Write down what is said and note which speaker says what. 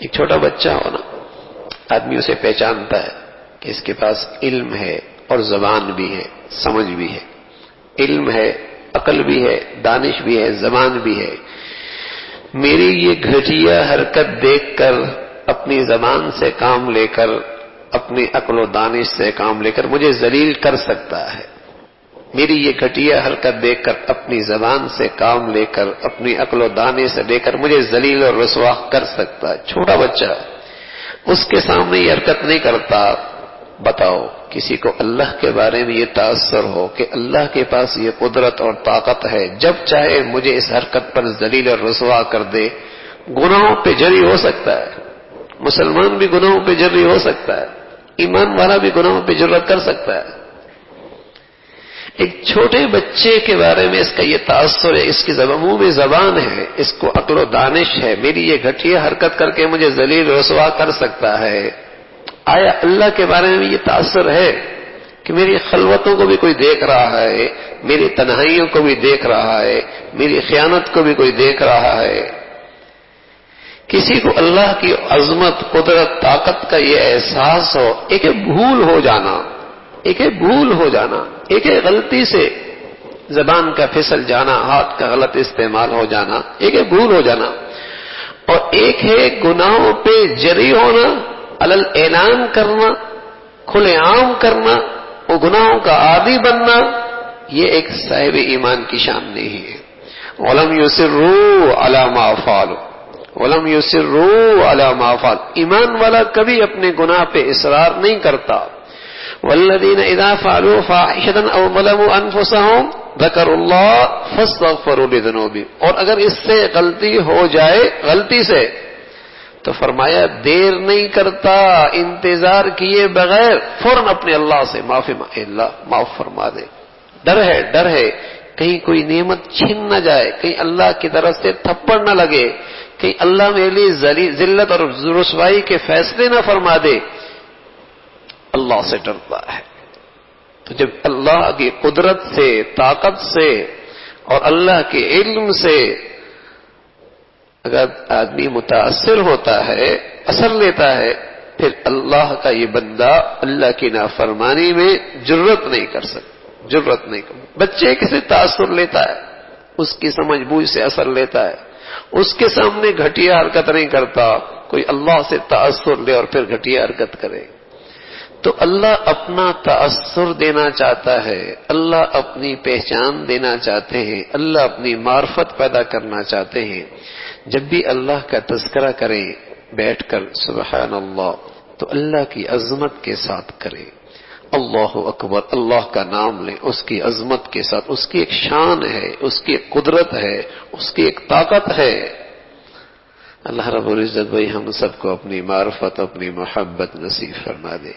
Speaker 1: ایک چھوٹا بچہ ہو نا، آدمی اسے پہچانتا ہے کہ اس کے پاس علم ہے اور زبان بھی ہے، سمجھ بھی ہے، علم ہے، عقل بھی ہے، دانش بھی ہے، زبان بھی ہے۔ میری یہ گھٹیا حرکت دیکھ کر، اپنی زبان سے کام لے کر، اپنی عقل و دانش سے کام لے کر مجھے ذلیل کر سکتا ہے۔ میری یہ گھٹیا حرکت دیکھ کر، اپنی زبان سے کام لے کر، اپنی عقل و دانش سے لے کر مجھے ذلیل اور رسوا کر سکتا ہے۔ چھوٹا بچہ اس کے سامنے یہ حرکت نہیں کرتا۔ بتاؤ کسی کو اللہ کے بارے میں یہ تاثر ہو کہ اللہ کے پاس یہ قدرت اور طاقت ہے، جب چاہے مجھے اس حرکت پر ذلیل اور رسوا کر دے، گناہوں پہ جری ہو سکتا ہے۔ مسلمان بھی گناہوں پہ جری ہو سکتا ہے، ایمان والا بھی گناہوں پہ جرات کر سکتا ہے۔ ایک چھوٹے بچے کے بارے میں اس کا یہ تاثر ہے، اس کی منہ میں زبان ہے، اس کو عقل و دانش ہے، میری یہ گھٹیا حرکت کر کے مجھے ذلیل رسوا کر سکتا ہے۔ آیا اللہ کے بارے میں یہ تاثر ہے کہ میری خلوتوں کو بھی کوئی دیکھ رہا ہے، میری تنہائیوں کو بھی دیکھ رہا ہے، میری خیانت کو بھی کوئی دیکھ رہا ہے؟ کسی کو اللہ کی عظمت، قدرت، طاقت کا یہ احساس ہو، ایک بھول ہو جانا، ایک بھول ہو جانا، ایک غلطی سے زبان کا پھسل جانا، ہاتھ کا غلط استعمال ہو جانا، ایک بھول ہو جانا، اور ایک ہے گناہوں پہ جری ہونا، علل اعلان کرنا، کھلے عام کرنا، وہ گناہوں کا عادی بننا، یہ ایک صاحب ایمان کی شان نہیں ہے۔ وَلَمْ يُصِرُّوا عَلَى مَا فَعَلُوا وَلَمْ يُصِرُّوا عَلَى مَا فَعَلُوا، ایمان والا کبھی اپنے گناہ پہ اصرار نہیں کرتا۔ وَالَّذِينَ إِذَا فَعَلُوا فَاحِشَةً أَوْ ظَلَمُوا أَنفُسَهُمْ ذَكَرُوا اللَّهَ فَاسْتَغْفَرُوا لِذُنُوبِهِمْ، اور اگر اس سے غلطی ہو جائے، غلطی سے، تو فرمایا دیر نہیں کرتا، انتظار کیے بغیر فوراً اپنے اللہ سے معافی مانگے، اللہ معاف فرما دے۔ ڈر ہے کہیں کوئی نعمت چھن نہ جائے، کہیں اللہ کی طرف سے تھپڑ نہ لگے، کہیں اللہ میرے لیے ذلت اور رسوائی کے فیصلے نہ فرما دے، اللہ سے ڈرتا ہے۔ تو جب اللہ کی قدرت سے، طاقت سے اور اللہ کے علم سے اگر آدمی متاثر ہوتا ہے، اثر لیتا ہے، پھر اللہ کا یہ بندہ اللہ کی نافرمانی میں جرت نہیں کر سکتا، جرت نہیں کر۔ بچے کسی تاثر لیتا ہے، اس کی سمجھ بوجھ سے اثر لیتا ہے، اس کے سامنے گھٹیا حرکت نہیں کرتا۔ کوئی اللہ سے تاثر لے اور پھر گھٹیا حرکت کرے، تو اللہ اپنا تاثر دینا چاہتا ہے، اللہ اپنی پہچان دینا چاہتے ہیں، اللہ اپنی معرفت پیدا کرنا چاہتے ہیں۔ جب بھی اللہ کا تذکرہ کریں بیٹھ کر سبحان اللہ، تو اللہ کی عظمت کے ساتھ کریں، اللہ اکبر، اللہ کا نام لیں، اس کی عظمت کے ساتھ، اس کی ایک شان ہے، اس کی ایک قدرت ہے، اس کی ایک طاقت ہے۔ اللہ رب العزت بھائی ہم سب کو اپنی معرفت، اپنی محبت نصیب فرما دے۔